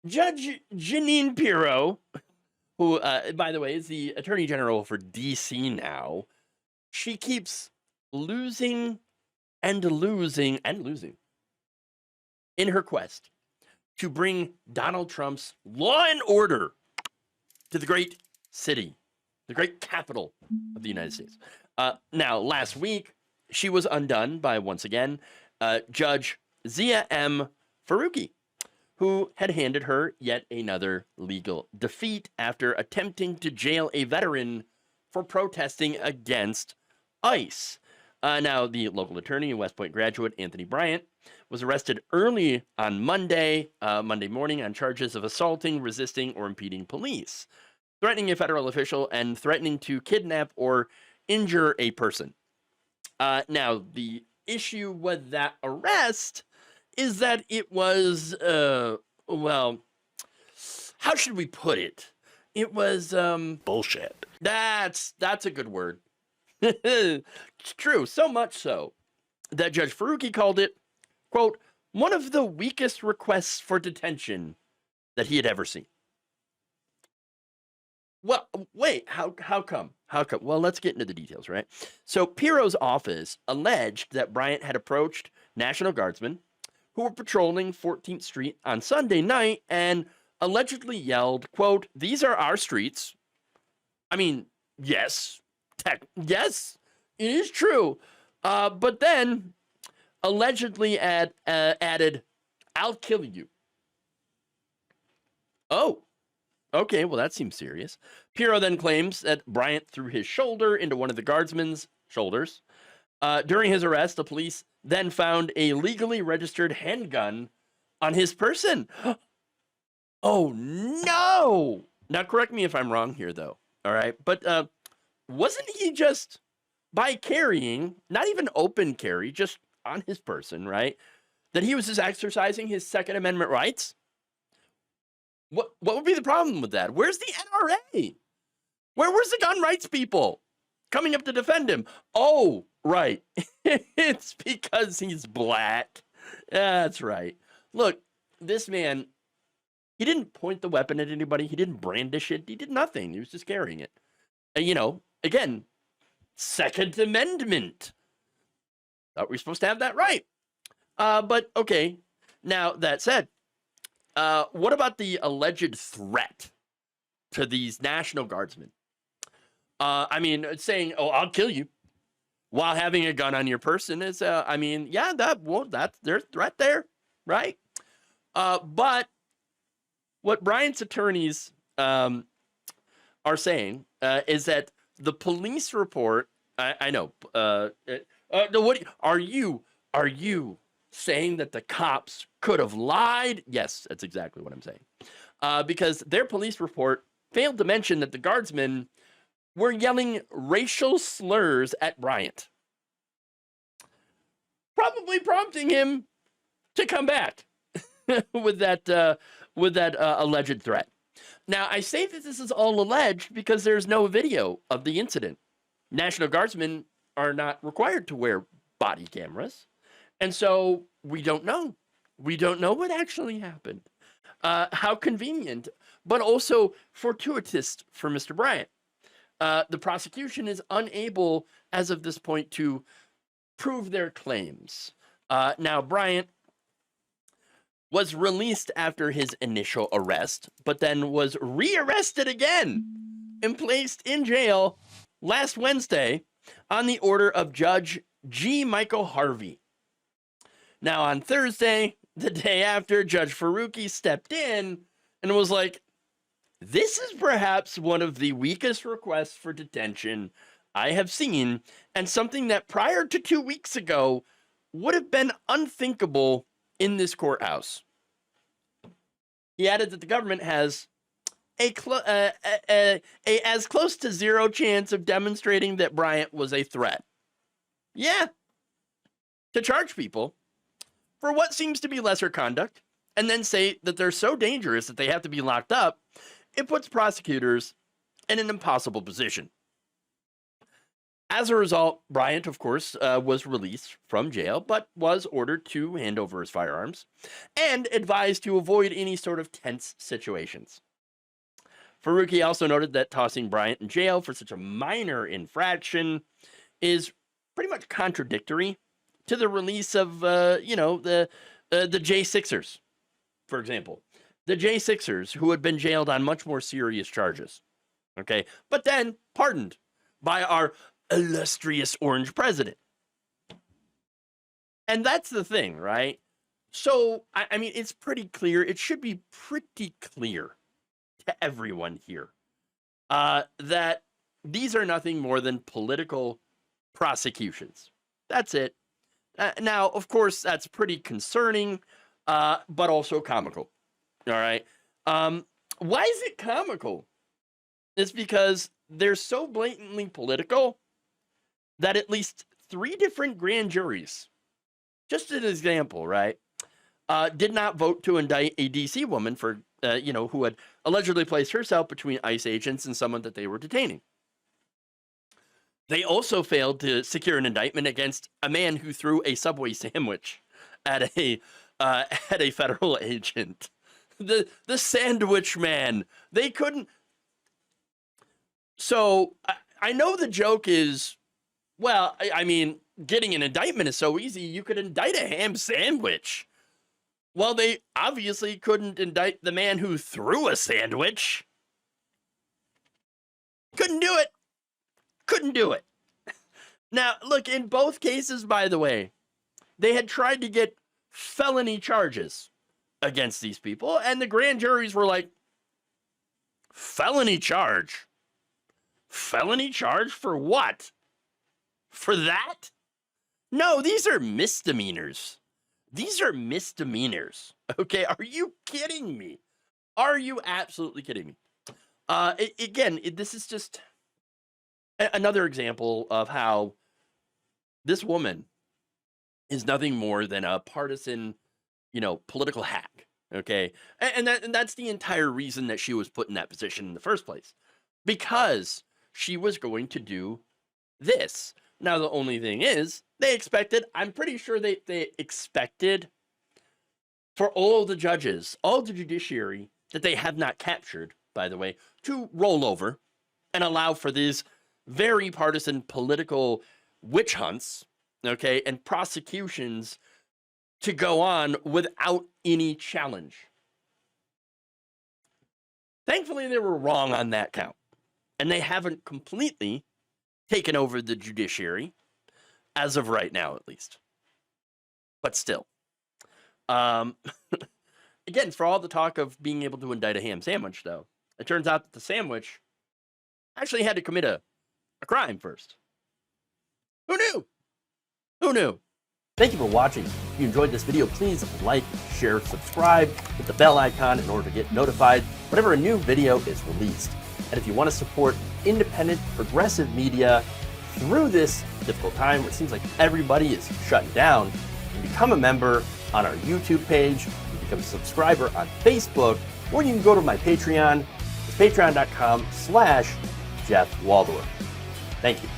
Judge Jeanine Pirro, who, by the way, is the Attorney General for DC now, she keeps losing and losing and losing in her quest to bring Donald Trump's law and order to the great city, the great capital of the United States. Now, last week, she was undone by, once again, Judge Zia M. Faruqui, who had handed her yet another legal defeat after attempting to jail a veteran for protesting against ICE. Now, the local attorney and West Point graduate, Anthony Bryant, was arrested early on Monday morning on charges of assaulting, resisting, or impeding police, threatening a federal official, and threatening to kidnap or injure a person. Now, the issue with that arrest is that it was, well, how should we put it? It was, Bullshit. That's a good word. It's true, so much so that Judge Faruqui called it, quote, one of the weakest requests for detention that he had ever seen. Well, wait, how come? How come? Well, let's get into the details, right? So Pirro's office alleged that Bryant had approached National Guardsmen who were patrolling 14th Street on Sunday night and allegedly yelled, quote, these are our streets. I mean, yes, yes, it is true. But then allegedly added, I'll kill you. Oh, okay, well, that seems serious. Pirro then claims that Bryant threw his shoulder into one of the guardsmen's shoulders. During his arrest, the police then found a legally registered handgun on his person. Oh, no! Now, correct me if I'm wrong here, though, all right? But wasn't he just, by carrying, not even open carry, just on his person, right, that he was just exercising his Second Amendment rights? What would be the problem with that? Where's the NRA? Where's the gun rights people coming up to defend him? Oh, right. It's because he's black. That's right. Look, this man, he didn't point the weapon at anybody. He didn't brandish it. He did nothing. He was just carrying it. And, you know, again, Second Amendment. Thought we were supposed to have that right. But, okay. Now, that said, what about the alleged threat to these National Guardsmen? I mean, saying, oh, I'll kill you while having a gun on your person is, I mean, yeah, that's their threat there, right? But what Bryant's attorneys are saying is that the police report, I know, what are you saying that the cops could have lied? Yes, that's exactly what I'm saying. Because their police report failed to mention that the guardsmen were yelling racial slurs at Bryant, probably prompting him to come back with that alleged threat. Now, I say that this is all alleged because there's no video of the incident. National Guardsmen are not required to wear body cameras. And so we don't know. We don't know what actually happened. How convenient, but also fortuitous for Mr. Bryant. The prosecution is unable, as of this point, to prove their claims. Now, Bryant was released after his initial arrest, but then was rearrested again and placed in jail last Wednesday on the order of Judge G. Michael Harvey. Now, on Thursday, the day after, Judge Faruqui stepped in and was like, this is perhaps one of the weakest requests for detention I have seen, and something that prior to 2 weeks ago would have been unthinkable in this courthouse. He added that the government has a as close to zero chance of demonstrating that Bryant was a threat. Yeah. To charge people for what seems to be lesser conduct and then say that they're so dangerous that they have to be locked up, it puts prosecutors in an impossible position. As a result, Bryant, of course, was released from jail, but was ordered to hand over his firearms and advised to avoid any sort of tense situations. Faruqui also noted that tossing Bryant in jail for such a minor infraction is pretty much contradictory to the release of, the J6ers, for example. The J6ers, who had been jailed on much more serious charges, okay, but then pardoned by our illustrious orange president. And that's the thing, right? So, I mean, it's pretty clear. It should be pretty clear to everyone here that these are nothing more than political prosecutions. That's it. Now, of course, that's pretty concerning, but also comical. All right. Why is it comical? It's because they're so blatantly political that at least 3 different grand juries, just an example, right, did not vote to indict a DC woman for, who had allegedly placed herself between ICE agents and someone that they were detaining. They also failed to secure an indictment against a man who threw a Subway sandwich at a federal agent. The sandwich man. They couldn't. So I know the joke is, well, I mean, getting an indictment is so easy. You could indict a ham sandwich. Well, they obviously couldn't indict the man who threw a sandwich. Couldn't do it. Couldn't do it. Now, look, in both cases, by the way, they had tried to get felony charges against these people, and the grand juries were like, felony charge? Felony charge for what? For that? No, these are misdemeanors. These are misdemeanors. Okay, are you kidding me? Are you absolutely kidding me? This is just another example of how this woman is nothing more than a partisan, political hack. Okay, and that's the entire reason that she was put in that position in the first place, because she was going to do this. Now, the only thing is, I'm pretty sure they expected for all the judges, all the judiciary that they have not captured, by the way, to roll over and allow for these very partisan political witch hunts, okay, and prosecutions to go on without any challenge. Thankfully, they were wrong on that count, and they haven't completely taken over the judiciary, as of right now, at least. But still. Again, for all the talk of being able to indict a ham sandwich, though, it turns out that the sandwich actually had to commit a crime first. Who knew? Who knew? Thank you for watching. If you enjoyed this video, please like, share, subscribe, hit the bell icon in order to get notified whenever a new video is released. And if you want to support independent, progressive media through this difficult time where it seems like everybody is shutting down, you can become a member on our YouTube page, you can become a subscriber on Facebook, or you can go to my Patreon. It's patreon.com/Jeff Waldorf. Thank you.